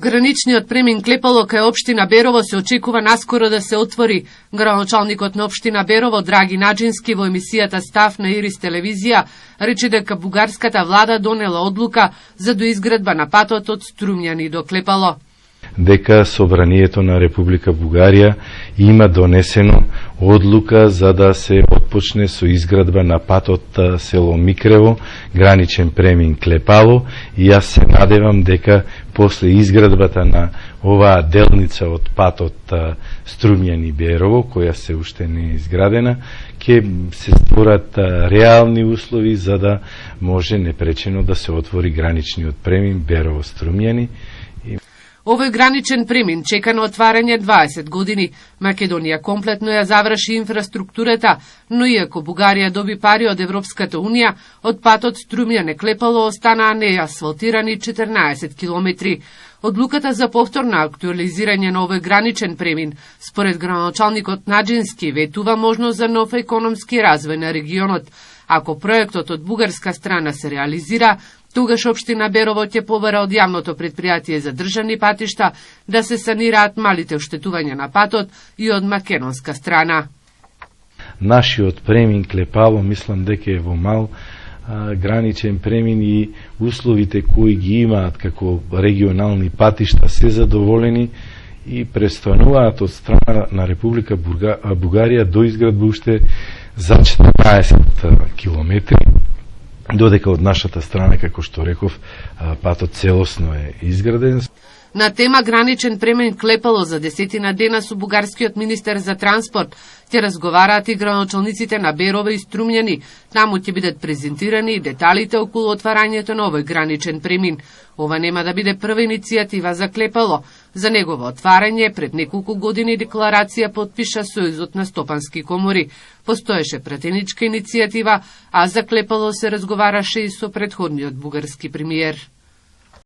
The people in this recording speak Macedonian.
Граничниот премин Клепало кај општина Берово се очекува наскоро да се отвори. Градоначалникот на општина Берово Драги Наџински во емисијата Став на Ирис телевизија рече дека бугарската влада донела одлука за доизградба на патот од Струмјани до Клепало. Дека Собранието на Република Бугарија има донесено одлука за да се отпочне со изградба на патот село Микрево, граничен премин Клепало, и јас се надевам дека после изградбата на оваа делница од патот Струмјани-Берово, која се уште не е изградена, ќе се створат реални услови за да може непречено да се отвори граничниот премин Берово-Струмјани. Овој граничен премин чека на отварање 20 години. Македонија комплетно ја заврши инфраструктурата, но иако Бугарија доби пари од Европската Унија, од патот Струмјане-Клепало останаа неасфалтирани 14 километри. Одлуката за повторно актуализирање на овој граничен премин, според градоначалникот Наџински, ветува можност за нов економски развој на регионот. Ако проектот од бугарска страна се реализира, тогаш општина Берово ќе побара од јавното предпријатие за државни патишта да се санираат малите оштетувања на патот и од македонска страна. Нашиот премин Клепало мислам дека е во мал граничен премин и условите кои ги имаат како регионални патишта се задоволени и престануваат од страна на Република Бугарија до изградба уште за 14 километри, додека од нашата страна, како што реков, патот целосно е изграден. На тема граничен премин Клепало за 10 дена со бугарскиот министер за транспорт ќе разговараат и градоначалниците на Берово и Струмјани. Таму ќе бидат презентирани и деталите околу отварањето на овој граничен премин. Ова нема да биде прва иницијатива за Клепало. За негово отварање пред неколку години декларација потпиша Сојузот на стопански комори. Постоеше пратеничка иницијатива, а за Клепало се разговараше и со претходниот бугарски премиер.